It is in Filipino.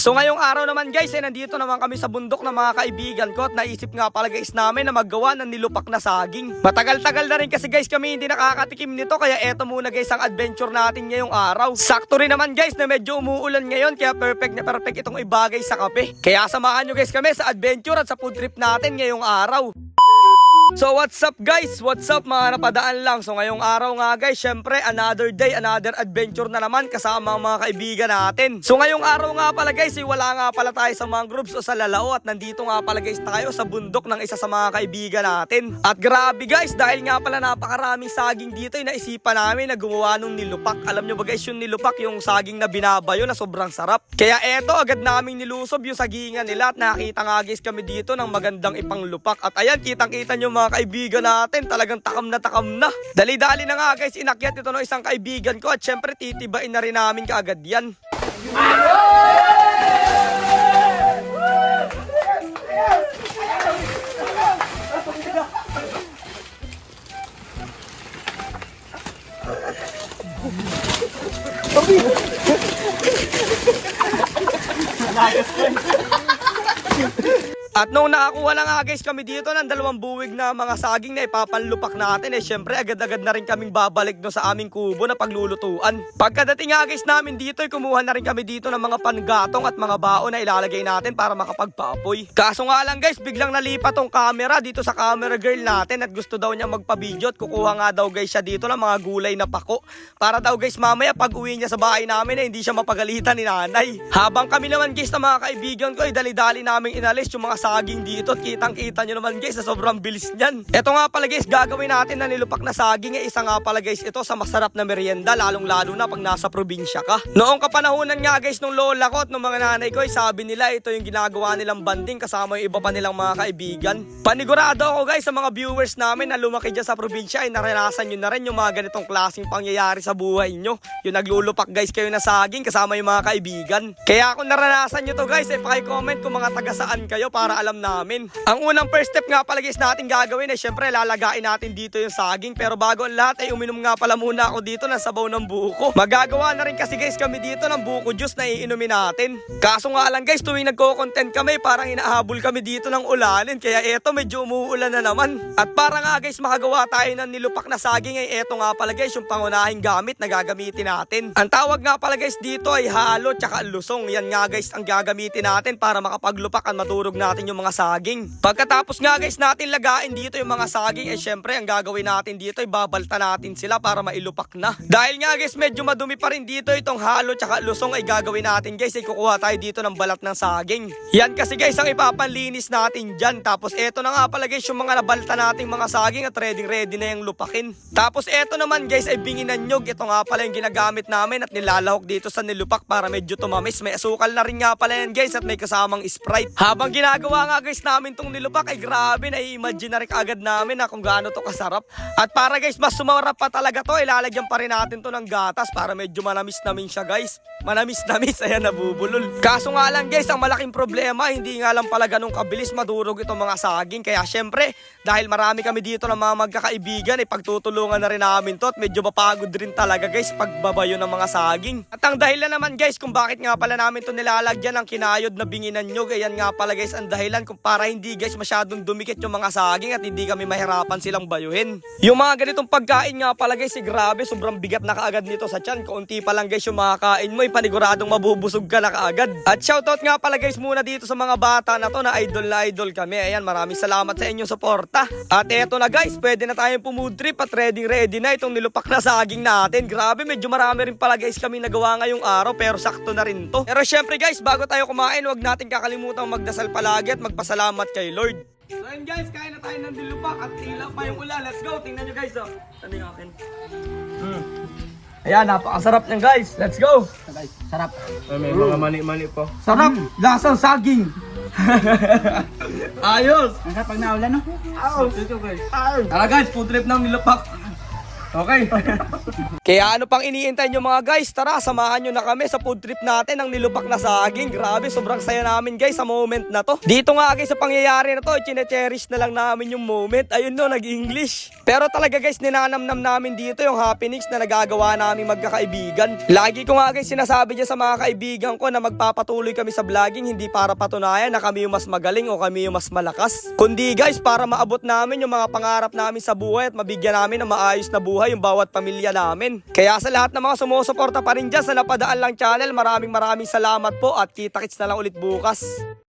So ngayong araw naman guys, nandito naman kami sa bundok ng mga kaibigan ko at naisip nga pala guys namin na maggawa ng nilupak na saging. Matagal-tagal na rin kasi guys kami hindi nakakatikim nito, kaya eto muna guys ang adventure natin ngayong araw. Sakto rin naman guys na medyo umuulan ngayon, kaya perfect na perfect itong ibagay sa kape. Kaya samahan nyo guys kami sa adventure at sa food trip natin ngayong araw. So what's up guys? What's up mga napadaan lang? So ngayong araw nga guys, syempre another day, another adventure na naman kasama ang mga kaibigan natin. So ngayong araw nga pala guys, wala nga pala tayo sa mga groups o sa lalao at nandito nga pala guys tayo sa bundok ng isa sa mga kaibigan natin. At grabe guys, dahil nga pala napakaraming saging dito, naisipan namin na gumawa ng nilupak. Alam nyo ba guys, yung nilupak, yung saging na binabayo na sobrang sarap. Kaya eto, agad naming nilusob yung sagingan nila at nakita nga guys kami dito ng magandang ipanglupak. At ayan, kitang-kita nyo mga kaibigan natin, talagang takam na takam na. Dali-dali na nga guys, inakyat ito ng isang kaibigan ko at syempre titibain na rin namin kaagad yan. At nung nakakuha na nga guys kami dito ng 2 buwig na mga saging na ipapanlupak natin, syempre agad-agad na rin kaming babalik no sa aming kubo na paglulutuan. Pagkadating nga guys namin dito, kumuha na rin kami dito ng mga panggatong at mga baon na ilalagay natin para makapagpaapoy. Kaso nga lang guys, biglang nalipat tong camera dito sa camera girl natin at gusto daw niya magpa-video at kukuha nga daw guys siya dito ng mga gulay na pako. Para daw guys mamaya pag uwi niya sa bahay namin hindi siya mapagalitan ni nanay. Habang kami naman guys na mga kaibigan ko dali-dali naming inalis yung mga saging dito at kitang-kita nyo naman guys na sobrang bilis niyan. Ito nga pala guys, gagawin natin na nilupak na saging isa nga pala guys ito sa masarap na merienda, lalong-lalo na pag nasa probinsya ka. Noong kapanahunan nga guys nung lola ko at nung mga nanay ko, sabi nila ito yung ginagawa nilang banding kasama yung iba pa nilang mga kaibigan. Panigurado ako guys sa mga viewers namin na lumaki dyan sa probinsya ay naranasan nyo na rin yung mga ganitong klaseng pangyayari sa buhay nyo. Yung naglulupak guys kayo na saging kasama yung mga kaibigan. Kaya kung naranasan nyo to guys, ay paki-comment kung mga taga saan kayo para alam namin. Ang unang first step nga pala guys natin gagawin ay syempre lalagain natin dito yung saging, pero bago ang lahat ay uminom nga pala muna ako dito ng sabaw ng buko. Magagawa na rin kasi guys kami dito ng buko juice na iinumin natin. Kaso nga lang guys, tuwing nagko-content kami parang hinahabol kami dito ng ulanin, kaya eto medyo umuulan na naman. At para nga guys makagawa tayo ng nilupak na saging ay eto nga pala guys yung pangunahing gamit na gagamitin natin. Ang tawag nga pala guys dito ay halo tsaka lusong. Yan nga guys ang gagamitin natin para makapaglupak at maturog natin yung mga saging. Pagkatapos nga guys natin lagain dito yung mga saging, syempre ang gagawin natin dito ay babalta natin sila para mailupak na. Dahil nga guys medyo madumi pa rin dito itong halo tsaka lusong, ay gagawin natin guys ay kukuha tayo dito ng balat ng saging. Yan kasi guys ang ipapanlinis natin dyan. Tapos eto na nga pala guys yung mga nabalta nating mga saging at ready na yung lupakin. Tapos eto naman guys ay binginan nyog. Ito nga pala yung ginagamit namin at nilalahok dito sa nilupak para medyo tumamis. May asukal na rin nga pala yan guys at may kasamang Sprite. Habang ginagawa nga guys namin tong nilupak ay grabe, na-imagine na rin agad namin na kung gaano to kasarap. At para guys mas sumarap pa talaga to, ilalagyan pa rin natin to ng gatas para medyo manamis namin siya guys. Manamis, ayan nabubulol. Kaso nga lang guys, ang malaking problema, hindi nga lang pala ganun kabilis madurog itong mga saging. Kaya syempre, dahil marami kami dito ng mga magkakaibigan, pagtutulungan na rin namin to at medyo mapagod rin talaga guys pagbabayo ng mga saging. At ang dahilan naman guys kung bakit nga pala namin to nilalagyan ng kinayod na binginan nyog, ayan nga pala guys ang dahilan kung para hindi guys masyadong dumikit yung mga saging at hindi kami mahirapan silang bayuhin. Yung mga ganitong pagkain nga pala guys, grabe, sobrang bigat na kaagad nito sa tiyan. Kaunti pa lang guys yung makakain mo, paniguradong mabubusog ka na kaagad. At shoutout nga pala guys muna dito sa mga bata na to na idol kami. Ayan, maraming salamat sa inyong suporta. At eto na guys, pwede na tayong pumood trip at ready na itong nilupak na saging natin. Grabe, medyo marami rin pala guys kami nagawa ngayong araw, pero sakto na rin to. Pero syempre guys, bago tayo kumain, huwag natin kakalimutan magdasal palagi at magpasalamat kay Lord. So yun guys, kain na tayo ng nilupak at tila pa yung ulan. Let's go, tingnan nyo guys. Ano yung akin? Ayan, napakasarap niyan guys. Let's go. Guys, sarap. May mga mani-mani po. Sarap, lasang saging. Ayos. Ang sarap pag naulan, no? Ayos. Ito guys. Tara guys, food trip ng nilupak. Okay. Kaya ano pang iniintay nyo mga guys? Tara, samahan nyo na kami sa food trip natin ng nilupak na saging. Grabe, sobrang saya namin guys sa moment na to. Dito nga guys sa pangyayari na to, chine-cherish na lang namin yung moment. Ayun no, nag-English. Pero talaga guys, ninanamnam namin dito yung happenings na nagagawa namin magkakaibigan. Lagi ko nga guys sinasabi dyan sa mga kaibigan ko na magpapatuloy kami sa vlogging, hindi para patunayan na kami yung mas magaling o kami yung mas malakas. Kundi guys, para maabot namin yung mga pangarap namin sa buhay at mabigyan namin ng maayos na buhay yung bawat pamilya namin. Kaya sa lahat ng mga sumusuporta pa rin dyan sa Napadaan Lang Channel, maraming salamat po at kita-kits na lang ulit bukas.